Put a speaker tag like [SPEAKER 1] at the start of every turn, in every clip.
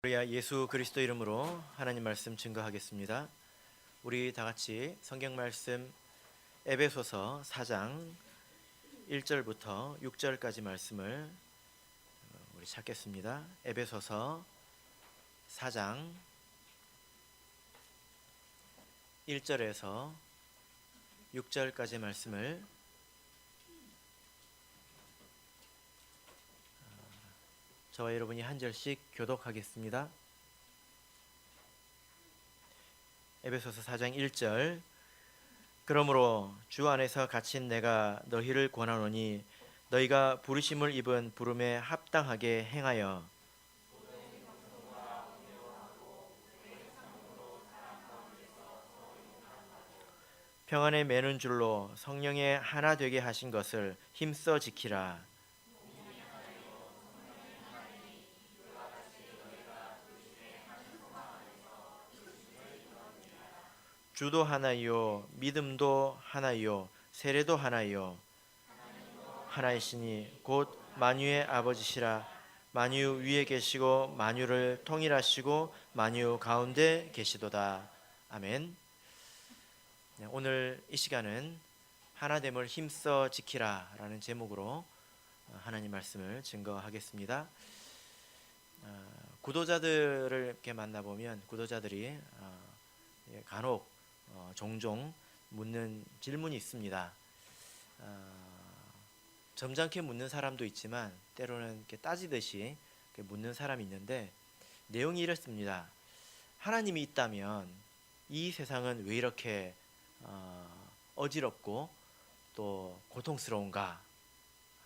[SPEAKER 1] 예수 그리스도 이름으로 하나님 말씀 증거하겠습니다. 우리 다 같이 성경 말씀 에베소서 4장 1절부터 6절까지 말씀을 우리 찾겠습니다. 에베소서 4장 1절에서 6절까지 말씀을 저와 여러분이 한 절씩 교독하겠습니다. 에베소서 4장 1절. 그러므로 주 안에서 갇힌 내가 너희를 권하노니 너희가 부르심을 입은 부름에 합당하게 행하여 평안에 매는 줄로 성령의 하나 되게 하신 것을 힘써 지키라. 주도 하나이요 믿음도 하나이요 세례도 하나이요 하나이시니 곧 만유의 아버지시라. 만유 위에 계시고 만유를 통일하시고 만유 가운데 계시도다. 아멘. 오늘 이 시간은 하나됨을 힘써 지키라 라는 제목으로 하나님 말씀을 증거하겠습니다. 구도자들을 이렇게 만나보면 구도자들이 간혹 종종 묻는 질문이 있습니다. 점잖게 묻는 사람도 있지만 때로는 이렇게 따지듯이 이렇게 묻는 사람이 있는데 내용이 이렇습니다. 하나님이 있다면 이 세상은 왜 이렇게 어지럽고 또 고통스러운가?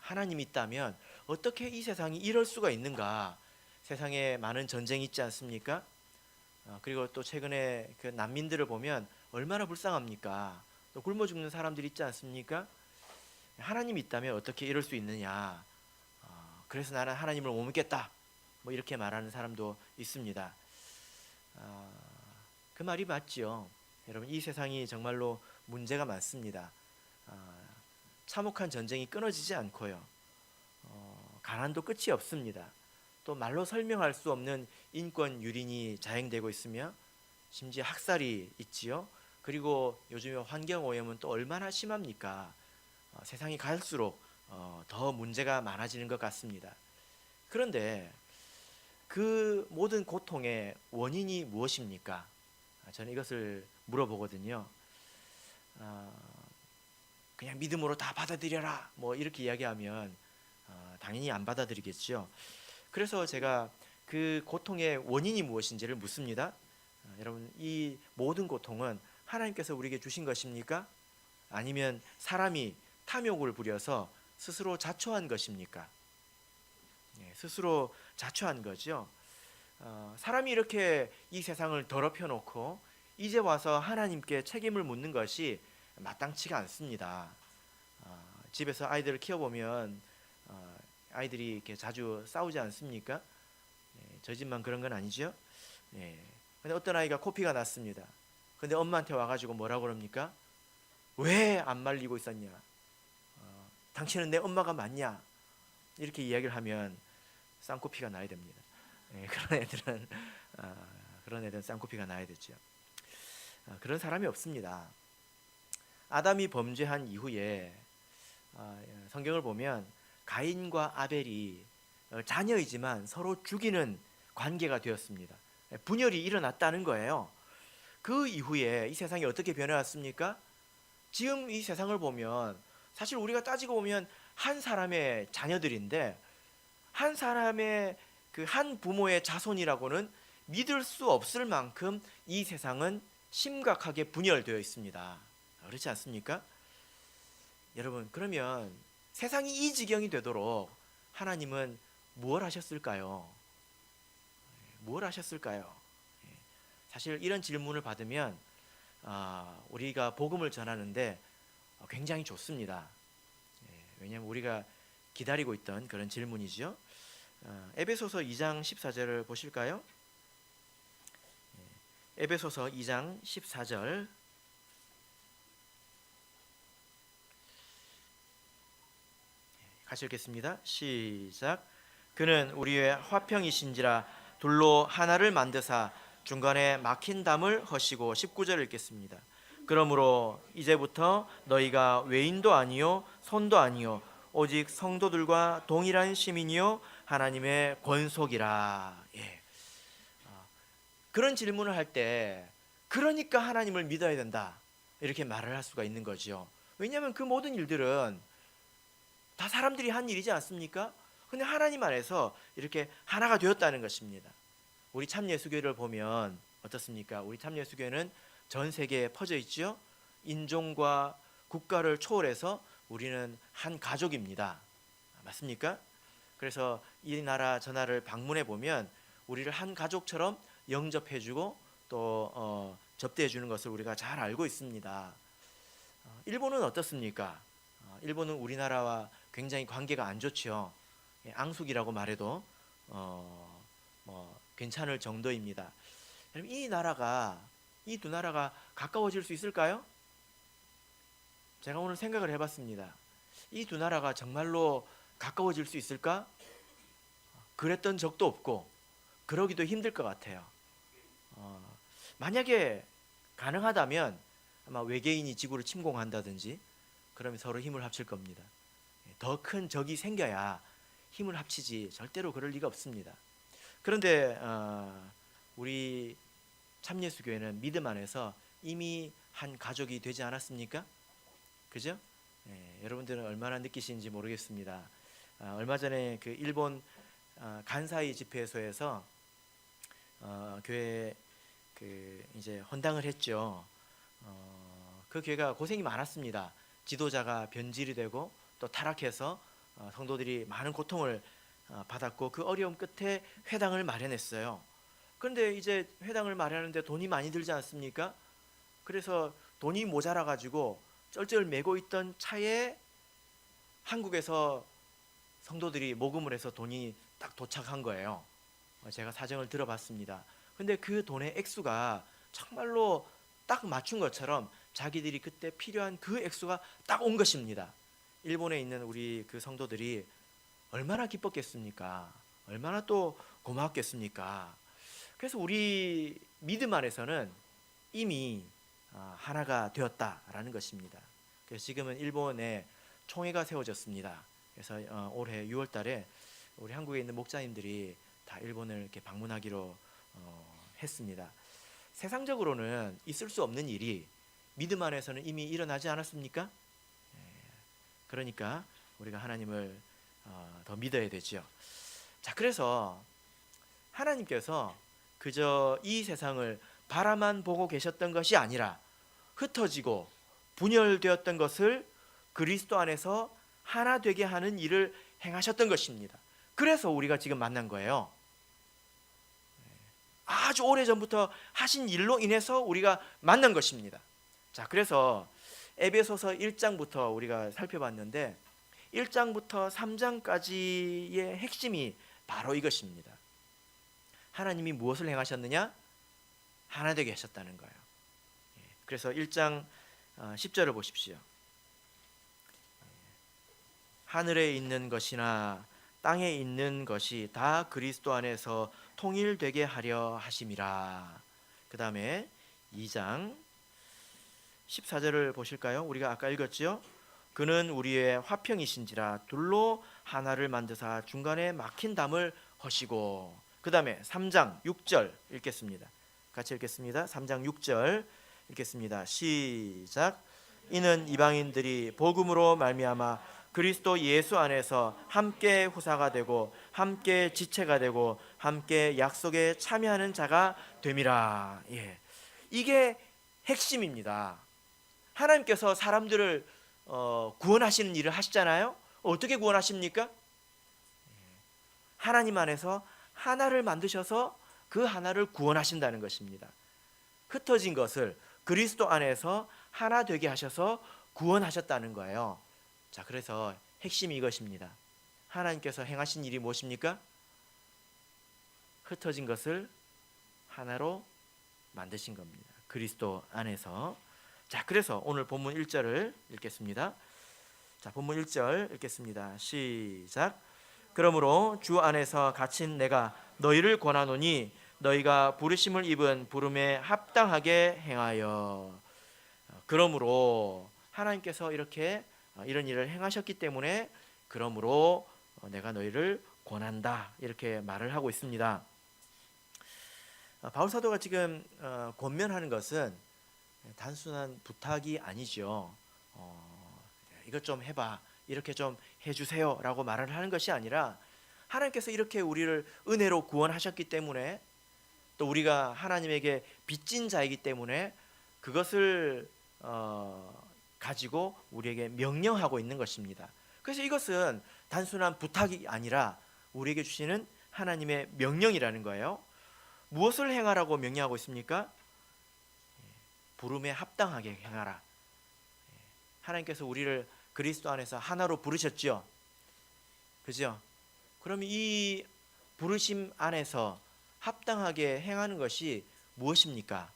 [SPEAKER 1] 하나님이 있다면 어떻게 이 세상이 이럴 수가 있는가? 세상에 많은 전쟁이 있지 않습니까? 그리고 또 최근에 그 난민들을 보면 얼마나 불쌍합니까? 또 굶어 죽는 사람들이 있지 않습니까? 하나님이 있다면 어떻게 이럴 수 있느냐? 그래서 나는 하나님을 못 믿겠다. 뭐 이렇게 말하는 사람도 있습니다. 그 말이 맞죠. 여러분, 이 세상이 정말로 문제가 많습니다. 참혹한 전쟁이 끊어지지 않고요. 가난도 끝이 없습니다. 또 말로 설명할 수 없는 인권 유린이 자행되고 있으며 심지어 학살이 있지요. 그리고 요즘에 환경 오염은 또 얼마나 심합니까? 세상이 갈수록 더 문제가 많아지는 것 같습니다. 그런데 그 모든 고통의 원인이 무엇입니까? 저는 이것을 물어보거든요. 그냥 믿음으로 다 받아들여라 뭐 이렇게 이야기하면 당연히 안 받아들이겠죠. 그래서 제가 그 고통의 원인이 무엇인지를 묻습니다. 여러분, 이 모든 고통은 하나님께서 우리에게 주신 것입니까? 아니면 사람이 탐욕을 부려서 스스로 자초한 것입니까? 스스로 자초한 거죠. 사람이 이렇게 이 세상을 더럽혀 놓고 이제 와서 하나님께 책임을 묻는 것이 마땅치가 않습니다. 집에서 아이들을 키워보면 아이들이 이렇게 자주 싸우지 않습니까? 저 집만 그런 건 아니죠. 근데 어떤 아이가 코피가 났습니다. 근데 엄마한테 와가지고 뭐라고 그럽니까? 왜 안 말리고 있었냐? 당신은 내 엄마가 맞냐? 이렇게 이야기를 하면 쌍코피가 나야 됩니다. 그런 애들은 쌍코피가 나야 되죠. 그런 사람이 없습니다. 아담이 범죄한 이후에 성경을 보면 가인과 아벨이 자녀이지만 서로 죽이는 관계가 되었습니다. 분열이 일어났다는 거예요. 그 이후에 이 세상이 어떻게 변해왔습니까? 지금 이 세상을 보면 사실 우리가 따지고 보면 한 사람의 자녀들인데 한 사람의 그 한 부모의 자손이라고는 믿을 수 없을 만큼 이 세상은 심각하게 분열되어 있습니다. 그렇지 않습니까? 여러분, 그러면 세상이 이 지경이 되도록 하나님은 무엇 하셨을까요? 무엇 하셨을까요? 사실 이런 질문을 받으면 우리가 복음을 전하는데 굉장히 좋습니다. 왜냐하면 우리가 기다리고 있던 그런 질문이죠. 에베소서 2장 14절을 보실까요? 에베소서 2장 14절. 같이 읽겠습니다. 시작. 그는 우리의 화평이신지라 둘로 하나를 만드사 중간에 막힌 담을 허시고. 19절 읽겠습니다. 그러므로 이제부터 너희가 외인도 아니요 손도 아니요 오직 성도들과 동일한 시민이요 하나님의 권속이라. 예. 그런 질문을 할 때 그러니까 하나님을 믿어야 된다 이렇게 말을 할 수가 있는 거죠. 왜냐하면 그 모든 일들은 다 사람들이 한 일이지 않습니까? 근데 하나님 안에서 이렇게 하나가 되었다는 것입니다. 우리 참예수교회를 보면 어떻습니까? 우리 참예수교회는 전 세계에 퍼져 있죠. 인종과 국가를 초월해서 우리는 한 가족입니다. 맞습니까? 그래서 이 나라 저 나라를 방문해 보면 우리를 한 가족처럼 영접해주고 또 접대해주는 것을 우리가 잘 알고 있습니다. 일본은 어떻습니까? 일본은 우리나라와 굉장히 관계가 안 좋죠. 앙숙이라고 말해도 괜찮을 정도입니다. 이 두 나라가 가까워질 수 있을까요? 제가 오늘 생각을 해봤습니다. 이 두 나라가 정말로 가까워질 수 있을까? 그랬던 적도 없고 그러기도 힘들 것 같아요. 만약에 가능하다면 아마 외계인이 지구를 침공한다든지 그러면 서로 힘을 합칠 겁니다. 더 큰 적이 생겨야 힘을 합치지 절대로 그럴 리가 없습니다. 그런데 우리 참예수교회는 믿음 안에서 이미 한 가족이 되지 않았습니까? 그죠? 여러분들은 얼마나 느끼시는지 모르겠습니다. 얼마 전에 그 일본 간사이 집회소에서 교회 그 이제 헌당을 했죠. 그 교회가 고생이 많았습니다. 지도자가 변질이 되고 또 타락해서 성도들이 많은 고통을 받았고 그 어려움 끝에 회당을 마련했어요. 그런데 이제 회당을 마련하는데 돈이 많이 들지 않습니까? 그래서 돈이 모자라 가지고 쩔쩔 매고 있던 차에 한국에서 성도들이 모금을 해서 돈이 딱 도착한 거예요. 제가 사정을 들어봤습니다. 근데 그 돈의 액수가 정말로 딱 맞춘 것처럼 자기들이 그때 필요한 그 액수가 딱 온 것입니다. 일본에 있는 우리 그 성도들이 얼마나 기뻤겠습니까? 얼마나 또 고마웠겠습니까? 그래서 우리 믿음 안에서는 이미 하나가 되었다라는 것입니다. 그래서 지금은 일본에 총회가 세워졌습니다. 그래서 올해 6월 달에 우리 한국에 있는 목자님들이 다 일본을 이렇게 방문하기로 했습니다. 세상적으로는 있을 수 없는 일이 믿음 안에서는 이미 일어나지 않았습니까? 그러니까 우리가 하나님을 더 믿어야 되죠. 자, 그래서 하나님께서 그저 이 세상을 바라만 보고 계셨던 것이 아니라 흩어지고 분열되었던 것을 그리스도 안에서 하나 되게 하는 일을 행하셨던 것입니다. 그래서 우리가 지금 만난 거예요. 아주 오래전부터 하신 일로 인해서 우리가 만난 것입니다. 자, 그래서 에베소서 1장부터 우리가 살펴봤는데 1장부터 3장까지의 핵심이 바로 이것입니다. 하나님이 무엇을 행하셨느냐? 하나 되게 하셨다는 거예요. 그래서 1장 10절을 보십시오. 하늘에 있는 것이나 땅에 있는 것이 다 그리스도 안에서 통일되게 하려 하심이라. 그 다음에 2장 14절을 보실까요? 우리가 아까 읽었죠? 그는 우리의 화평이신지라 둘로 하나를 만드사 중간에 막힌 담을 허시고. 그 다음에 3장 6절 읽겠습니다. 같이 읽겠습니다. 3장 6절 읽겠습니다. 시작. 이는 이방인들이 복음으로 말미암아 그리스도 예수 안에서 함께 후사가 되고 함께 지체가 되고 함께 약속에 참여하는 자가 됨이라. 예. 이게 핵심입니다. 하나님께서 사람들을 구원하시는 일을 하시잖아요. 어떻게 구원하십니까? 하나님 안에서 하나를 만드셔서 그 하나를 구원하신다는 것입니다. 흩어진 것을 그리스도 안에서 하나 되게 하셔서 구원하셨다는 거예요. 자, 그래서 핵심이 이것입니다. 하나님께서 행하신 일이 무엇입니까? 흩어진 것을 하나로 만드신 겁니다. 그리스도 안에서. 자, 그래서 오늘 본문 1절을 읽겠습니다. 자, 본문 1절 읽겠습니다. 시작. 그러므로 주 안에서 갇힌 내가 너희를 권하노니 너희가 부르심을 입은 부름에 합당하게 행하여. 그러므로 하나님께서 이렇게 이런 일을 행하셨기 때문에 그러므로 내가 너희를 권한다 이렇게 말을 하고 있습니다. 바울 사도가 지금 권면하는 것은 단순한 부탁이 아니죠. 이것 좀 해봐, 이렇게 좀 해주세요라고 말을 하는 것이 아니라 하나님께서 이렇게 우리를 은혜로 구원하셨기 때문에 또 우리가 하나님에게 빚진 자이기 때문에 그것을 가지고 우리에게 명령하고 있는 것입니다. 그래서 이것은 단순한 부탁이 아니라 우리에게 주시는 하나님의 명령이라는 거예요. 무엇을 행하라고 명령하고 있습니까? 부름에 합당하게 행하라. 하나님께서 우리를 그리스도 안에서 하나로 부르셨죠. 그죠? 그럼 이 부르심 안에서 합당하게 행하는 것이 무엇입니까?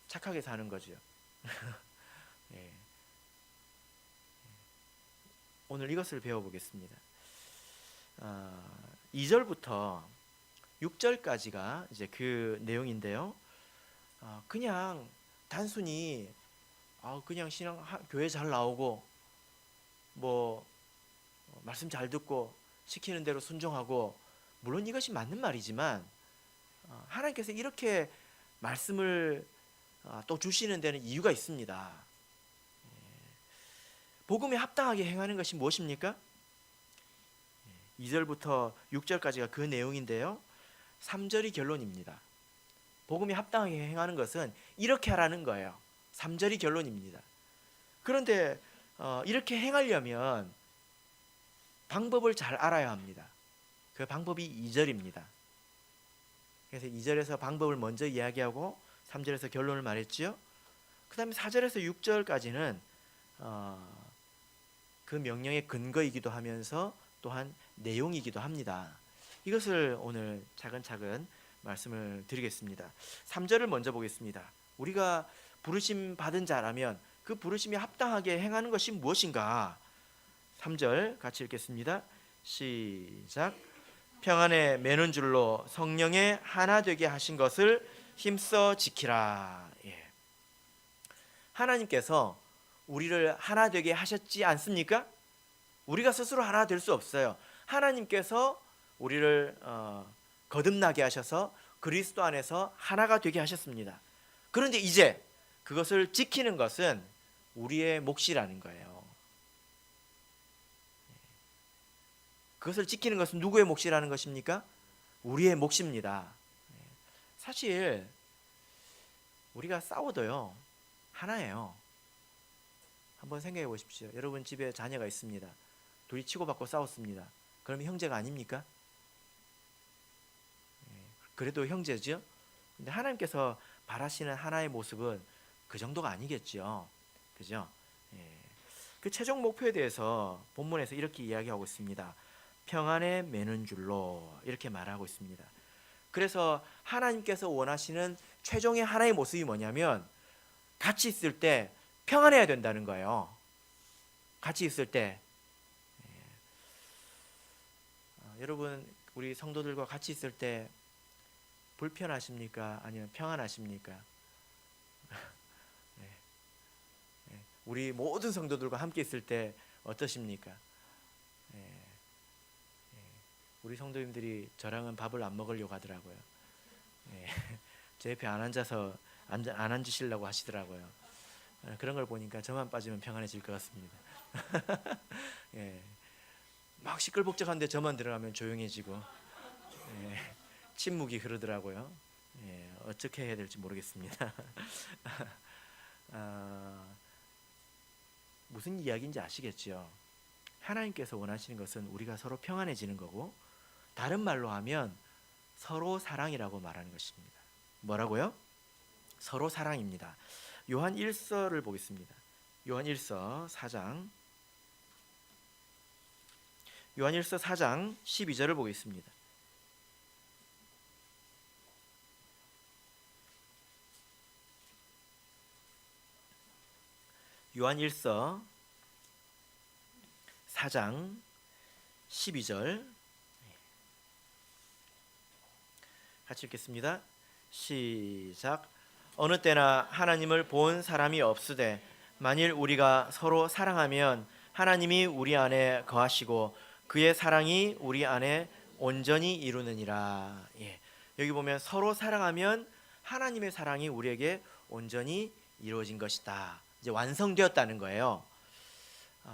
[SPEAKER 1] 착하게 사는 거죠. 오늘 이것을 배워보겠습니다. 2절부터 6절까지가 이제 그 내용인데요. 그냥 단순히 그냥 신앙 교회 잘 나오고 뭐 말씀 잘 듣고 시키는 대로 순종하고, 물론 이것이 맞는 말이지만 하나님께서 이렇게 말씀을 또 주시는 데는 이유가 있습니다. 복음에 합당하게 행하는 것이 무엇입니까? 2절부터 6절까지가 그 내용인데요. 3절이 결론입니다. 복음에 합당하게 행하는 것은 이렇게 하라는 거예요. 3절이 결론입니다. 그런데 이렇게 행하려면 방법을 잘 알아야 합니다. 그 방법이 2절입니다. 그래서 2절에서 방법을 먼저 이야기하고 3절에서 결론을 말했죠. 그 다음에 4절에서 6절까지는 그 명령의 근거이기도 하면서 또한 내용이기도 합니다. 이것을 오늘 차근차근 말씀을 드리겠습니다. 3절을 먼저 보겠습니다. 우리가 부르심 받은 자라면 그 부르심에 합당하게 행하는 것이 무엇인가? 3절 같이 읽겠습니다. 시작. 평안에 매는 줄로 성령의 하나 되게 하신 것을 힘써 지키라. 하나님께서 우리를 하나 되게 하셨지 않습니까? 우리가 스스로 하나 될 수 없어요. 하나님께서 우리를 거듭나게 하셔서 그리스도 안에서 하나가 되게 하셨습니다. 그런데 이제 그것을 지키는 것은 우리의 몫이라는 거예요. 그것을 지키는 것은 누구의 몫이라는 것입니까? 우리의 몫입니다. 사실 우리가 싸워도요 하나예요. 한번 생각해 보십시오. 여러분 집에 자녀가 있습니다. 둘이 치고받고 싸웠습니다. 그러면 형제가 아닙니까? 그래도 형제죠. 근데 하나님께서 바라시는 하나의 모습은 그 정도가 아니겠죠. 그죠? 그 최종 목표에 대해서 본문에서 이렇게 이야기하고 있습니다. 평안에 매는 줄로 이렇게 말하고 있습니다. 그래서 하나님께서 원하시는 최종의 하나의 모습이 뭐냐면 같이 있을 때 평안해야 된다는 거예요. 같이 있을 때 여러분 우리 성도들과 같이 있을 때 불편하십니까? 아니면 평안하십니까? 우리 모든 성도들과 함께 있을 때 어떠십니까? 우리 성도님들이 저랑은 밥을 안 먹으려고 하더라고요. 제 옆에 안 앉아서 안 앉으시려고 하시더라고요. 그런 걸 보니까 저만 빠지면 평안해질 것 같습니다. 막 시끌벅적한데 저만 들어가면 조용해지고 침묵이 흐르더라고요. 어떻게 해야 될지 모르겠습니다. 무슨 이야기인지 아시겠죠? 하나님께서 원하시는 것은 우리가 서로 평안해지는 거고, 다른 말로 하면 서로 사랑이라고 말하는 것입니다. 뭐라고요? 서로 사랑입니다. 요한 1서를 보겠습니다. 요한 1서 4장 요한 1서 4장 12절을 보겠습니다. 요한 1서 4장 12절 같이 읽겠습니다. 시작. 어느 때나 하나님을 본 사람이 없으되 만일 우리가 서로 사랑하면 하나님이 우리 안에 거하시고 그의 사랑이 우리 안에 온전히 이루느니라. 여기 보면 서로 사랑하면 하나님의 사랑이 우리에게 온전히 이루어진 것이다. 이제 완성되었다는 거예요.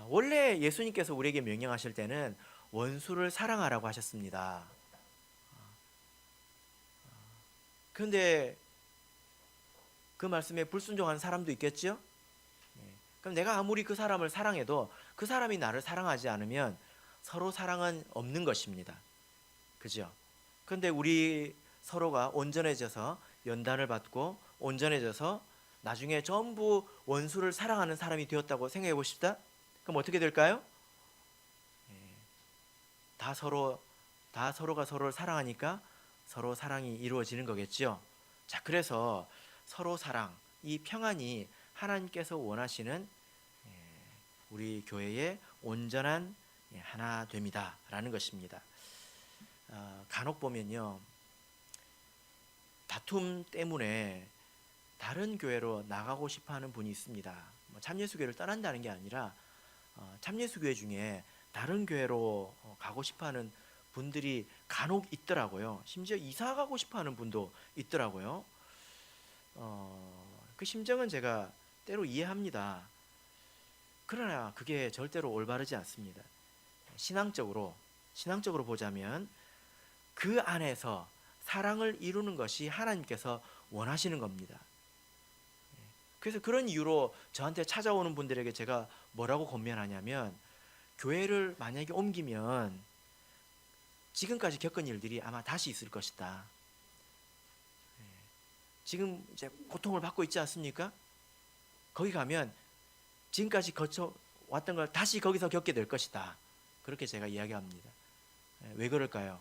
[SPEAKER 1] 원래 예수님께서 우리에게 명령하실 때는 원수를 사랑하라고 하셨습니다. 그런데 그 말씀에 불순종한 사람도 있겠죠? 그럼 내가 아무리 그 사람을 사랑해도 그 사람이 나를 사랑하지 않으면 서로 사랑은 없는 것입니다. 그죠? 그런데 우리 서로가 온전해져서 연단을 받고 온전해져서 나중에 전부 원수를 사랑하는 사람이 되었다고 생각해 보십시다. 그럼 어떻게 될까요? 다 서로가 서로를 사랑하니까 서로 사랑이 이루어지는 거겠죠. 자, 그래서 서로 사랑, 이 평안이 하나님께서 원하시는 우리 교회의 온전한 하나 됩니다라는 것입니다. 간혹 보면요, 다툼 때문에 다른 교회로 나가고 싶어하는 분이 있습니다. 참예수교회를 떠난다는 게 아니라 참예수교회 중에 다른 교회로 가고 싶어하는 분들이 간혹 있더라고요. 심지어 이사 가고 싶어하는 분도 있더라고요. 그 심정은 제가 때로 이해합니다. 그러나 그게 절대로 올바르지 않습니다. 신앙적으로 보자면 그 안에서 사랑을 이루는 것이 하나님께서 원하시는 겁니다. 그래서 그런 이유로 저한테 찾아오는 분들에게 제가 뭐라고 권면하냐면, 교회를 만약에 옮기면 지금까지 겪은 일들이 아마 다시 있을 것이다. 지금 이제 고통을 받고 있지 않습니까? 거기 가면 지금까지 거쳐 왔던 걸 다시 거기서 겪게 될 것이다. 그렇게 제가 이야기합니다. 왜 그럴까요?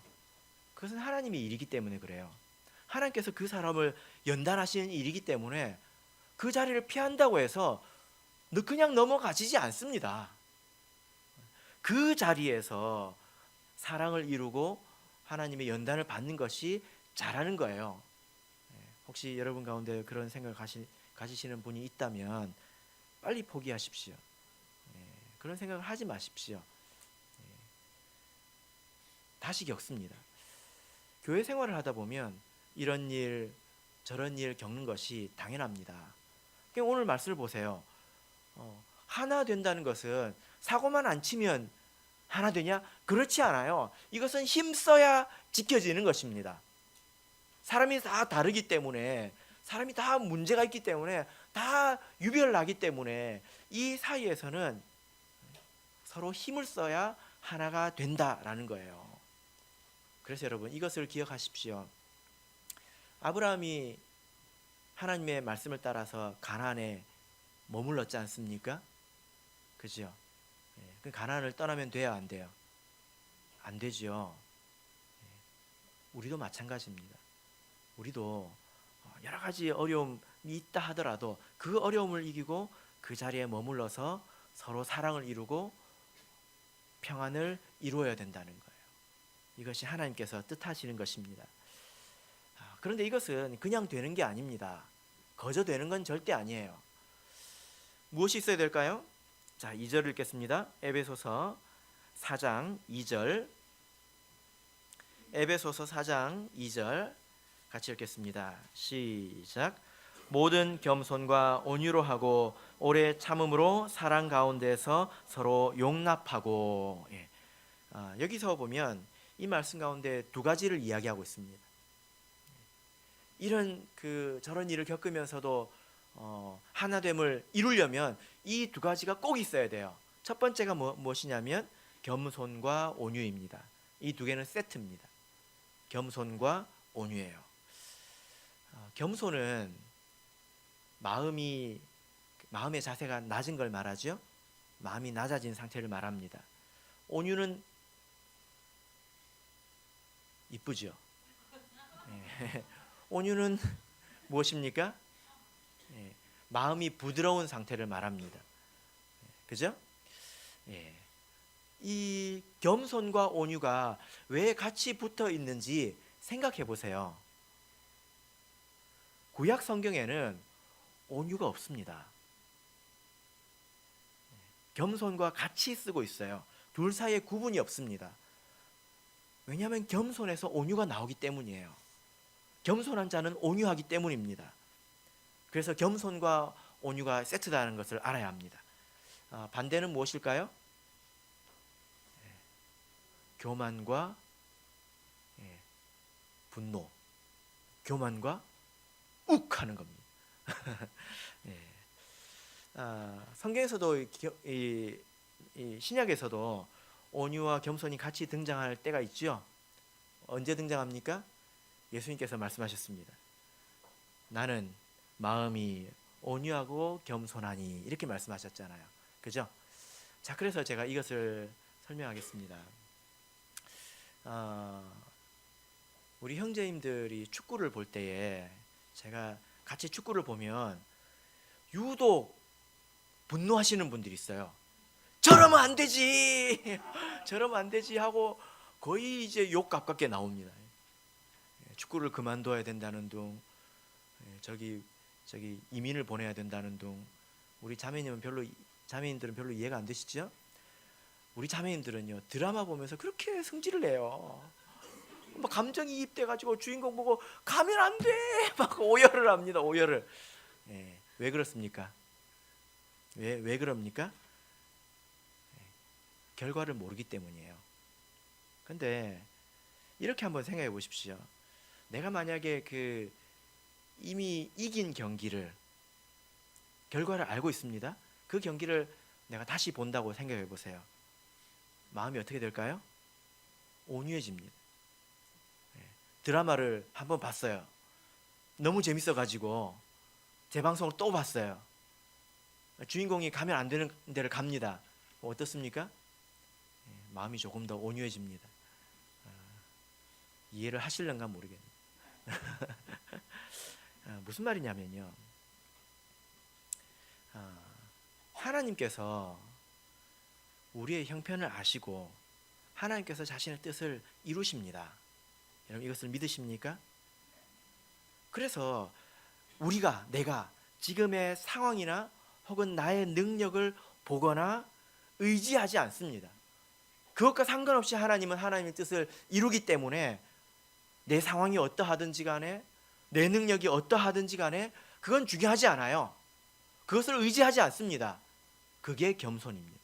[SPEAKER 1] 그것은 하나님의 일이기 때문에 그래요. 하나님께서 그 사람을 연단하시는 일이기 때문에 그 자리를 피한다고 해서 그냥 넘어가지지 않습니다. 그 자리에서 사랑을 이루고 하나님의 연단을 받는 것이 잘하는 거예요. 혹시 여러분 가운데 그런 생각을 가지시는 분이 있다면 빨리 포기하십시오. 그런 생각을 하지 마십시오. 다시 겪습니다. 교회 생활을 하다 보면 이런 일 저런 일 겪는 것이 당연합니다. 오늘 말씀을 보세요. 하나 된다는 것은 사고만 안 치면 하나 되냐? 그렇지 않아요. 이것은 힘써야 지켜지는 것입니다. 사람이 다 다르기 때문에, 사람이 다 문제가 있기 때문에, 다 유별나기 때문에 이 사이에서는 서로 힘을 써야 하나가 된다라는 거예요. 그래서 여러분, 이것을 기억하십시오. 아브라함이 하나님의 말씀을 따라서 가나안에 머물렀지 않습니까? 그죠? 그 가나안을 떠나면 돼야 안 돼요? 안 되죠. 우리도 마찬가지입니다. 우리도 여러 가지 어려움이 있다 하더라도 그 어려움을 이기고 그 자리에 머물러서 서로 사랑을 이루고 평안을 이루어야 된다는 거예요. 이것이 하나님께서 뜻하시는 것입니다. 그런데 이것은 그냥 되는 게 아닙니다. 거저 되는 건 절대 아니에요. 무엇이 있어야 될까요? 자, 2절 읽겠습니다. 에베소서 4장 2절. 에베소서 4장 2절 같이 읽겠습니다. 시작. 모든 겸손과 온유로 하고 오래 참음으로 사랑 가운데서 서로 용납하고. 여기서 보면 이 말씀 가운데 두 가지를 이야기하고 있습니다. 이런 저런 일을 겪으면서도 하나됨을 이루려면 이 두 가지가 꼭 있어야 돼요. 첫 번째가 무엇이냐면 겸손과 온유입니다. 이 두 개는 세트입니다. 겸손과 온유예요. 겸손은 마음의 자세가 낮은 걸 말하죠. 마음이 낮아진 상태를 말합니다. 온유는 이쁘죠. 온유는 무엇입니까? 마음이 부드러운 상태를 말합니다. 그죠? 이 겸손과 온유가 왜 같이 붙어 있는지 생각해 보세요. 구약 성경에는 온유가 없습니다. 겸손과 같이 쓰고 있어요. 둘 사이에 구분이 없습니다. 왜냐하면 겸손에서 온유가 나오기 때문이에요. 겸손한 자는 온유하기 때문입니다. 그래서 겸손과 온유가 세트다는 것을 알아야 합니다. 반대는 무엇일까요? 교만과 분노, 교만과 욱하는 겁니다. 성경에서도 이 신약에서도 온유와 겸손이 같이 등장할 때가 있죠. 언제 등장합니까? 예수님께서 말씀하셨습니다. 나는 마음이 온유하고 겸손하니, 이렇게 말씀하셨잖아요. 그죠? 자, 그래서 제가 이것을 설명하겠습니다. 우리 형제님들이 축구를 볼 때에 제가 같이 축구를 보면 유독 분노하시는 분들이 있어요. 저러면 안 되지, 저러면 안 되지 하고 거의 이제 욕 가깝게 나옵니다. 축구를 그만둬야 된다는 둥, 저기 이민을 보내야 된다는 둥. 우리 자매님들은 별로 이해가 안 되시죠? 우리 자매님들은요, 드라마 보면서 그렇게 성질을 내요. 막 감정이입돼 가지고 주인공 보고 가면 안 돼, 막 오열을 합니다. 오열을. 왜 그렇습니까? 왜 그럽니까? 결과를 모르기 때문이에요. 근데 이렇게 한번 생각해 보십시오. 내가 만약에 이미 이긴 경기를, 결과를 알고 있습니다. 그 경기를 내가 다시 본다고 생각해 보세요. 마음이 어떻게 될까요? 온유해집니다. 드라마를 한번 봤어요. 너무 재밌어 가지고 재방송을 또 봤어요. 주인공이 가면 안 되는 데를 갑니다. 어떻습니까? 마음이 조금 더 온유해집니다. 이해를 하실런가 모르겠네요. 무슨 말이냐면요, 하나님께서 우리의 형편을 아시고 하나님께서 자신의 뜻을 이루십니다. 여러분, 이것을 믿으십니까? 그래서 내가 지금의 상황이나 혹은 나의 능력을 보거나 의지하지 않습니다. 그것과 상관없이 하나님은 하나님의 뜻을 이루기 때문에 내 상황이 어떠하든지 간에, 내 능력이 어떠하든지 간에 그건 중요하지 않아요. 그것을 의지하지 않습니다. 그게 겸손입니다.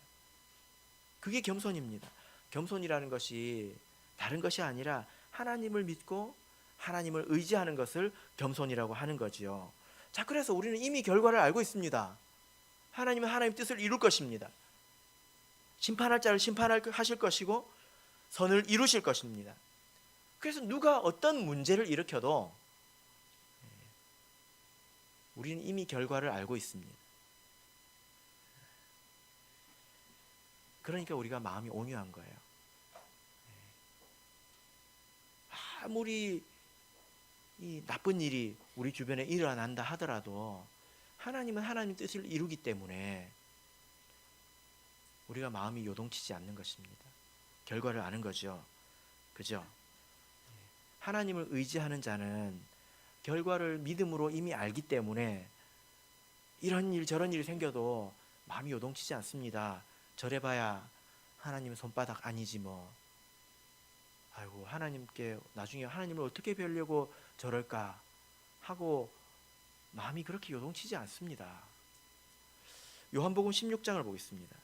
[SPEAKER 1] 그게 겸손입니다. 겸손이라는 것이 다른 것이 아니라 하나님을 믿고 하나님을 의지하는 것을 겸손이라고 하는 거지요. 자, 그래서 우리는 이미 결과를 알고 있습니다. 하나님은 하나님의 뜻을 이룰 것입니다. 심판할 자를 심판하실 것이고 선을 이루실 것입니다. 그래서 누가 어떤 문제를 일으켜도 우리는 이미 결과를 알고 있습니다. 그러니까 우리가 마음이 온유한 거예요. 아무리 이 나쁜 일이 우리 주변에 일어난다 하더라도 하나님은 하나님 뜻을 이루기 때문에 우리가 마음이 요동치지 않는 것입니다. 결과를 아는 거죠. 그죠? 하나님을 의지하는 자는 결과를 믿음으로 이미 알기 때문에 이런 일 저런 일이 생겨도 마음이 요동치지 않습니다. 저래봐야 하나님 손바닥 아니지 뭐. 아이고, 하나님께 나중에 하나님을 어떻게 뵈려고 저럴까 하고 마음이 그렇게 요동치지 않습니다. 요한복음 16장을 보겠습니다.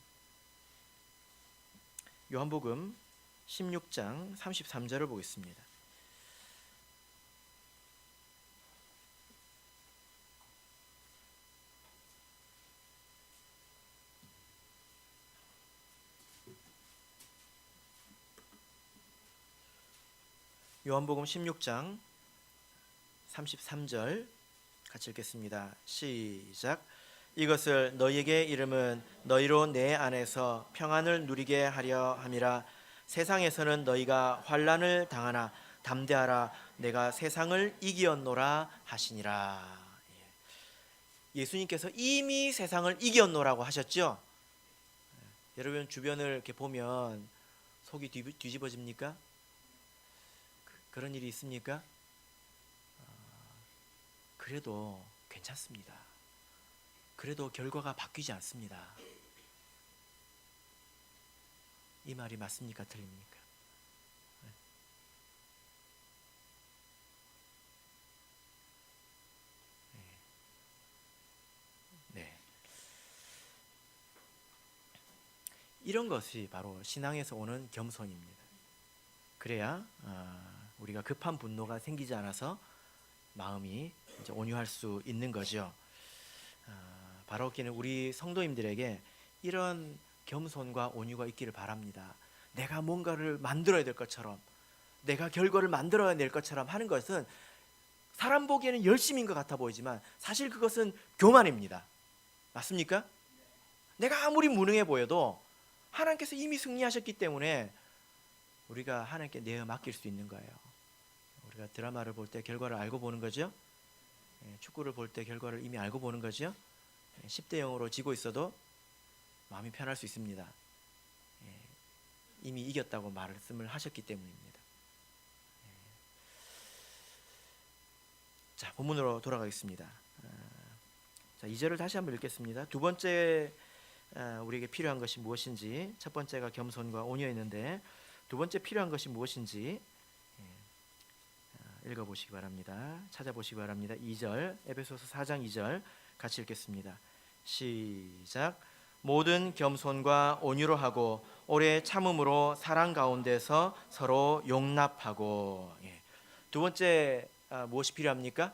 [SPEAKER 1] 요한복음 16장 33절을 보겠습니다. 요한복음 16장 33절 같이 읽겠습니다. 시작. 이것을 너희에게 이름은 너희로 내 안에서 평안을 누리게 하려 함이라. 세상에서는 너희가 환난을 당하나 담대하라. 내가 세상을 이기었노라 하시니라. 예수님께서 이미 세상을 이기었노라고 하셨죠. 여러분 주변을 이렇게 보면 속이 뒤집어집니까? 그런 일이 있습니까? 그래도 괜찮습니다. 그래도 결과가 바뀌지 않습니다. 이 말이 맞습니까? 틀립니까? 네. 이런 것이 바로 신앙에서 오는 겸손입니다. 그래야 우리가 급한 분노가 생기지 않아서 마음이 이제 온유할 수 있는 거죠. 바라옵기는 우리 성도님들에게 이런 겸손과 온유가 있기를 바랍니다. 내가 뭔가를 만들어야 될 것처럼, 내가 결과를 만들어야 될 것처럼 하는 것은 사람 보기에는 열심인 것 같아 보이지만 사실 그것은 교만입니다. 맞습니까? 내가 아무리 무능해 보여도 하나님께서 이미 승리하셨기 때문에 우리가 하나님께 내어 맡길 수 있는 거예요. 우리가 드라마를 볼 때 결과를 알고 보는 거죠. 축구를 볼 때 결과를 이미 알고 보는 거죠. 10대 0으로 지고 있어도 마음이 편할 수 있습니다. 이미 이겼다고 말씀을 하셨기 때문입니다. 자, 본문으로 돌아가겠습니다. 자, 2절을 다시 한번 읽겠습니다. 두 번째 우리에게 필요한 것이 무엇인지, 첫 번째가 겸손과 온유였는데 두 번째 필요한 것이 무엇인지 읽어보시기 바랍니다. 찾아보시기 바랍니다. 2절, 에베소서 4장 2절 같이 읽겠습니다. 시작. 모든 겸손과 온유로 하고 오래 참음으로 사랑 가운데서 서로 용납하고. 두 번째 무엇이 필요합니까?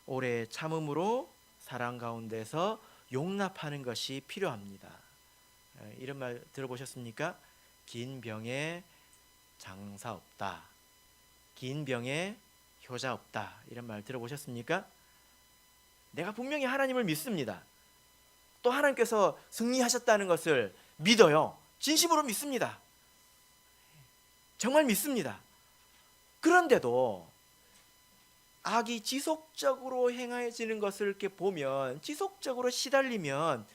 [SPEAKER 1] 오래 참음으로 사랑 가운데서 용납하는 것이 필요합니다. 이런 말 들어보셨습니까? 긴 병에 장사 없다. 긴 병에 효자 없다. 이런 말 들어보셨습니까? 내가 분명히 하나님을 믿습니다. 또 하나님께서 승리하셨다는 것을 믿어요. 진심으로 믿습니다. 정말 믿습니다. 그런데도 악이 지속적으로 행해지는 것을 이렇게 보면, 지속적으로 시달리면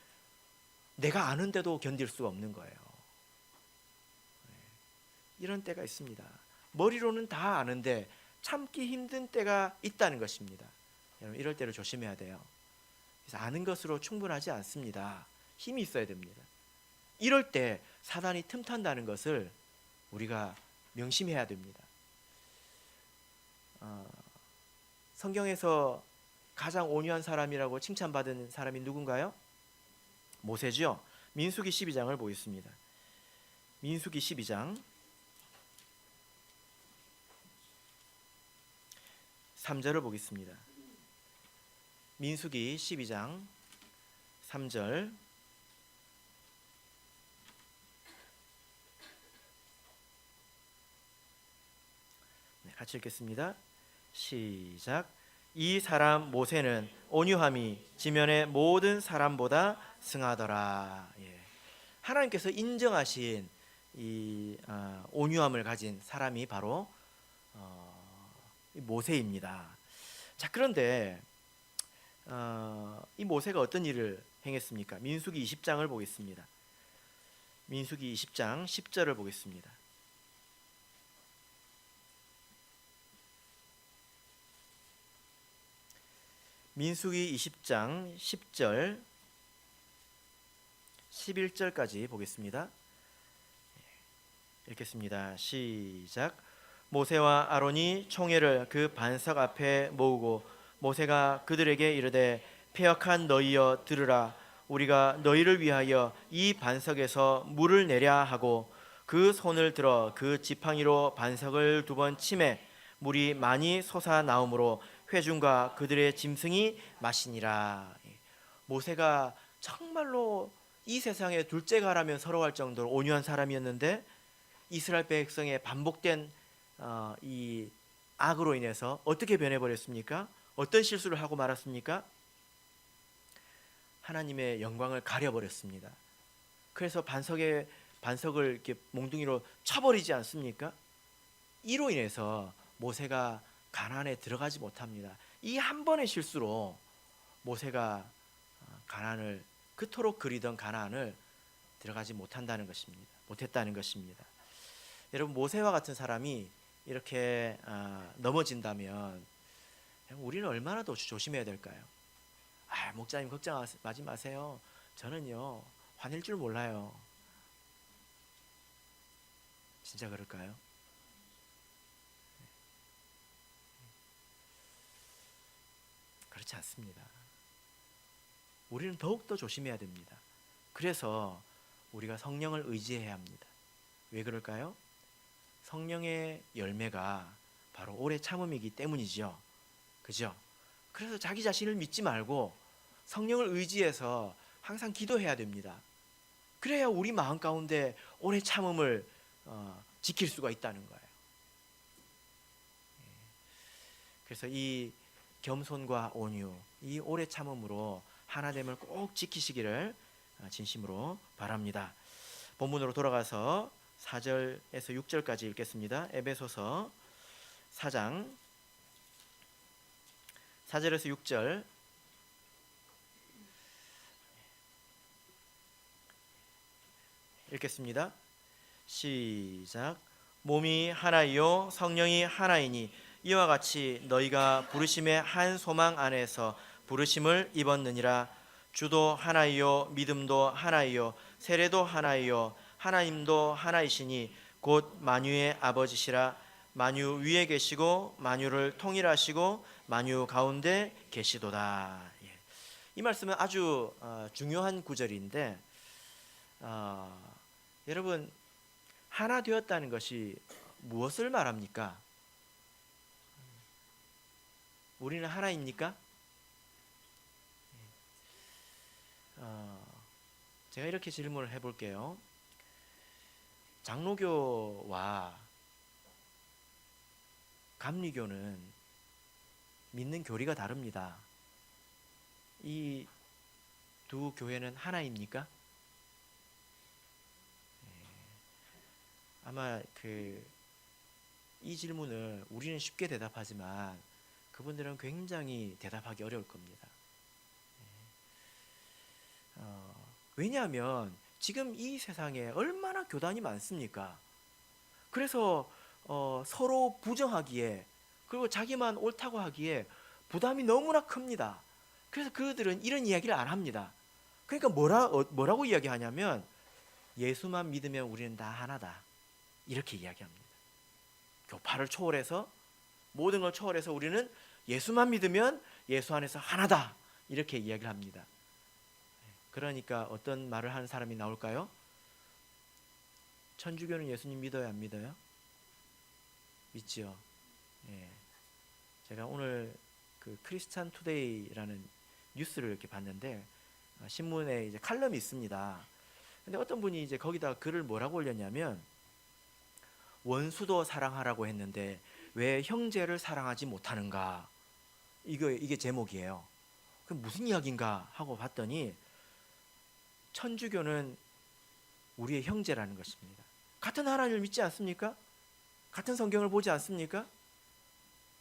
[SPEAKER 1] 내가 아는데도 견딜 수가 없는 거예요. 이런 때가 있습니다. 머리로는 다 아는데 참기 힘든 때가 있다는 것입니다. 여러분, 이럴 때를 조심해야 돼요. 그래서 아는 것으로 충분하지 않습니다. 힘이 있어야 됩니다. 이럴 때 사단이 틈탄다는 것을 우리가 명심해야 됩니다. 성경에서 가장 온유한 사람이라고 칭찬받은 사람이 누군가요? 모세죠. 민수기 12장을 보겠습니다. 민수기 12장 3절을 보겠습니다. 민수기 12장 3절. 같이 읽겠습니다. 시작. 이 사람 모세는 온유함이 지면의 모든 사람보다 승하더라. 하나님께서 인정하신 이 온유함을 가진 사람이 바로 모세입니다. 자, 그런데 이 모세가 어떤 일을 행했습니까? 민수기 20장을 보겠습니다. 민수기 20장 10절을 보겠습니다. 민수기 20장 10절 11절까지 보겠습니다. 읽겠습니다. 시작. 모세와 아론이 총회를 그 반석 앞에 모으고 모세가 그들에게 이르되 패역한 너희여 들으라. 우리가 너희를 위하여 이 반석에서 물을 내랴 하고 그 손을 들어 그 지팡이로 반석을 2번 치매 물이 많이 솟아나오므로 회중과 그들의 짐승이 마시니라. 모세가 정말로 이 세상에 둘째가라면 서러워할 정도로 온유한 사람이었는데 이스라엘 백성의 반복된 이 악으로 인해서 어떻게 변해버렸습니까? 어떤 실수를 하고 말았습니까? 하나님의 영광을 가려버렸습니다. 그래서 반석을 이렇게 몽둥이로 쳐버리지 않습니까? 이로 인해서 모세가 가나안에 들어가지 못합니다. 이 한 번의 실수로 모세가 가나안을 그토록 그리던 가나안을 들어가지 못했다는 것입니다. 여러분, 모세와 같은 사람이 이렇게 넘어진다면 우리는 얼마나 더 조심해야 될까요? 목사님 걱정하지 마세요. 저는요 화낼 줄 몰라요. 진짜 그럴까요? 그렇지 않습니다. 우리는 더욱더 조심해야 됩니다. 그래서 우리가 성령을 의지해야 합니다. 왜 그럴까요? 성령의 열매가 바로 오래 참음이기 때문이죠. 그죠? 그래서 자기 자신을 믿지 말고 성령을 의지해서 항상 기도해야 됩니다. 그래야 우리 마음 가운데 오래 참음을 지킬 수가 있다는 거예요. 그래서 이 겸손과 온유, 이 오래 참음으로 하나됨을 꼭 지키시기를 진심으로 바랍니다. 본문으로 돌아가서 4절에서 6절까지 읽겠습니다. 에베소서 4장 4절에서 6절 읽겠습니다. 시작. 몸이 하나이요 성령이 하나이니 이와 같이 너희가 부르심의 한 소망 안에서 부르심을 입었느니라. 주도 하나이요 믿음도 하나이요 세례도 하나이요 하나님도 하나이시니 곧 만유의 아버지시라. 만유 위에 계시고 만유를 통일하시고 만유 가운데 계시도다. 이 말씀은 아주 중요한 구절인데 여러분, 하나 되었다는 것이 무엇을 말합니까? 우리는 하나입니까? 제가 이렇게 질문을 해볼게요. 장로교와 감리교는 믿는 교리가 다릅니다. 이 두 교회는 하나입니까? 아마 이 질문을 우리는 쉽게 대답하지만 그분들은 굉장히 대답하기 어려울 겁니다. 왜냐하면 지금 이 세상에 얼마나 교단이 많습니까? 그래서 서로 부정하기에, 그리고 자기만 옳다고 하기에 부담이 너무나 큽니다. 그래서 그들은 이런 이야기를 안 합니다. 그러니까 뭐라고 이야기하냐면 예수만 믿으면 우리는 다 하나다, 이렇게 이야기합니다. 교파를 초월해서, 모든 걸 초월해서 우리는 예수만 믿으면 예수 안에서 하나다, 이렇게 이야기를 합니다. 그러니까 어떤 말을 하는 사람이 나올까요? 천주교는 예수님 믿어요, 안 믿어요? 믿지요. 제가 오늘 크리스찬 투데이라는 뉴스를 이렇게 봤는데 신문에 이제 칼럼이 있습니다. 근데 어떤 분이 이제 거기다 글을 뭐라고 올렸냐면, 원수도 사랑하라고 했는데 왜 형제를 사랑하지 못하는가? 이게 제목이에요. 그럼 무슨 이야기인가 하고 봤더니 천주교는 우리의 형제라는 것입니다. 같은 하나님을 믿지 않습니까? 같은 성경을 보지 않습니까?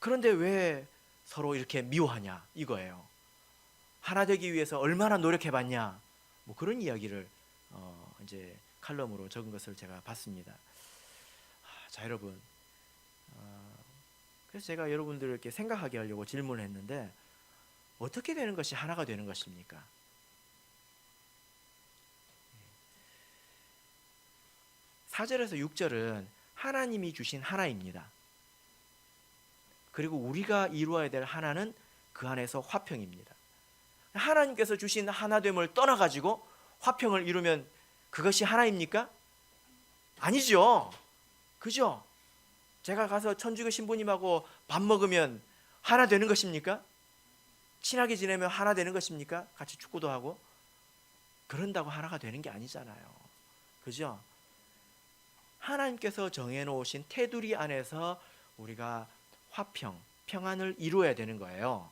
[SPEAKER 1] 그런데 왜 서로 이렇게 미워하냐, 이거예요. 하나 되기 위해서 얼마나 노력해봤냐, 뭐 그런 이야기를 이제 칼럼으로 적은 것을 제가 봤습니다. 자, 여러분, 그래서 제가 여러분들을 이렇게 생각하게 하려고 질문을 했는데, 어떻게 되는 것이 하나가 되는 것입니까? 4절에서 6절은 하나님이 주신 하나입니다. 그리고 우리가 이루어야 될 하나는 그 안에서 화평입니다. 하나님께서 주신 하나됨을 떠나가지고 화평을 이루면 그것이 하나입니까? 아니죠. 그죠? 제가 가서 천주교 신부님하고 밥 먹으면 하나 되는 것입니까? 친하게 지내면 하나 되는 것입니까? 같이 축구도 하고. 그런다고 하나가 되는 게 아니잖아요. 그죠? 하나님께서 정해놓으신 테두리 안에서 우리가 화평, 평안을 이루어야 되는 거예요.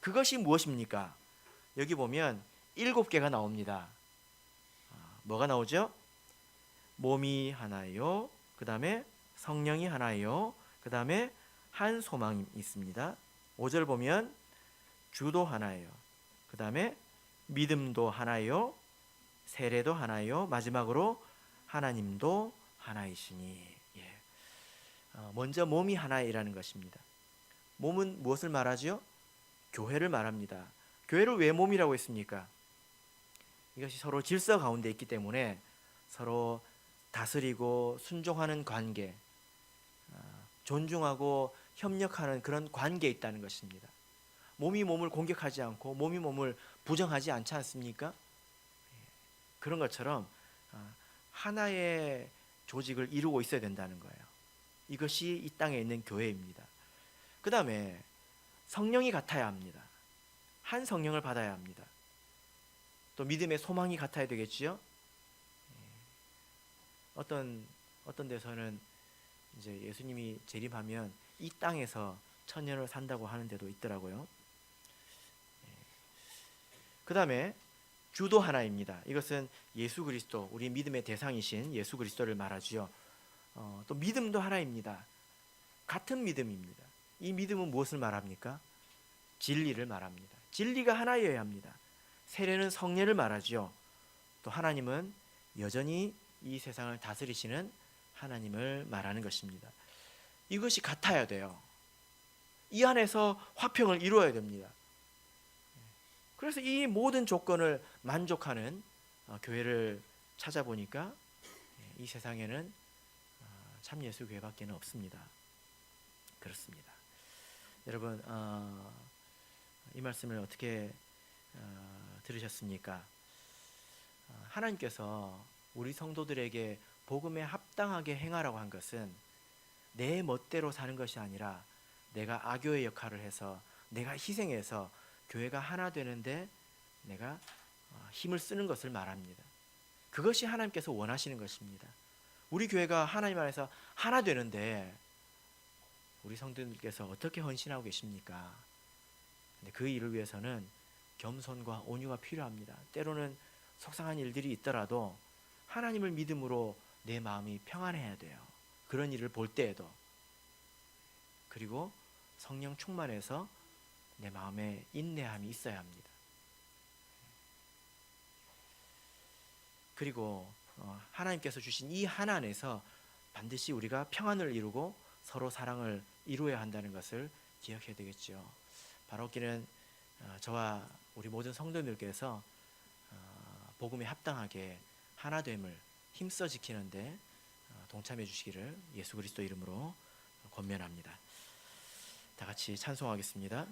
[SPEAKER 1] 그것이 무엇입니까? 여기 보면 7개가 나옵니다. 뭐가 나오죠? 몸이 하나요, 그 다음에 성령이 하나요, 그 다음에 한 소망이 있습니다. 5절 보면 주도 하나예요. 그 다음에 믿음도 하나요, 세례도 하나요, 마지막으로 하나님도 하나이시니. 예. 먼저 몸이 하나이라는 것입니다. 몸은 무엇을 말하죠? 교회를 말합니다. 교회를 왜 몸이라고 했습니까? 이것이 서로 질서 가운데 있기 때문에 서로 다스리고 순종하는 관계, 존중하고 협력하는 그런 관계에 있다는 것입니다. 몸이 몸을 공격하지 않고 몸이 몸을 부정하지 않지 않습니까? 그런 것처럼 하나의 조직을 이루고 있어야 된다는 거예요. 이것이 이 땅에 있는 교회입니다. 그 다음에 성령이 같아야 합니다. 한 성령을 받아야 합니다. 또 믿음의 소망이 같아야 되겠지요. 어떤 데서는 이제 예수님이 재림하면 이 땅에서 천년을 산다고 하는 데도 있더라고요. 그 다음에 주도 하나입니다. 이것은 예수 그리스도, 우리 믿음의 대상이신 예수 그리스도를 말하지요. 또 믿음도 하나입니다. 같은 믿음입니다. 이 믿음은 무엇을 말합니까? 진리를 말합니다. 진리가 하나여야 합니다. 세례는 성례를 말하지요. 또 하나님은 여전히 이 세상을 다스리시는 하나님을 말하는 것입니다. 이것이 같아야 돼요. 이 안에서 화평을 이루어야 됩니다. 그래서 이 모든 조건을 만족하는 교회를 찾아보니까 이 세상에는 참 예수 교회밖에 없습니다. 그렇습니다. 여러분, 이 말씀을 어떻게 들으셨습니까? 하나님께서 우리 성도들에게 복음에 합당하게 행하라고 한 것은 내 멋대로 사는 것이 아니라 내가 아교의 역할을 해서, 내가 희생해서 교회가 하나 되는데 내가 힘을 쓰는 것을 말합니다. 그것이 하나님께서 원하시는 것입니다. 우리 교회가 하나님 안에서 하나 되는데 우리 성도님께서 어떻게 헌신하고 계십니까? 근데 그 일을 위해서는 겸손과 온유가 필요합니다. 때로는 속상한 일들이 있더라도 하나님을 믿음으로 내 마음이 평안해야 돼요. 그런 일을 볼 때에도. 그리고 성령 충만해서 내 마음에 인내함이 있어야 합니다. 그리고 하나님께서 주신 이 하나 안에서 반드시 우리가 평안을 이루고 서로 사랑을 이루어야 한다는 것을 기억해야 되겠죠. 바로기는 저와 우리 모든 성도님들께서 복음에 합당하게 하나됨을 힘써 지키는데 동참해 주시기를 예수 그리스도 이름으로 권면합니다. 다 같이 찬송하겠습니다.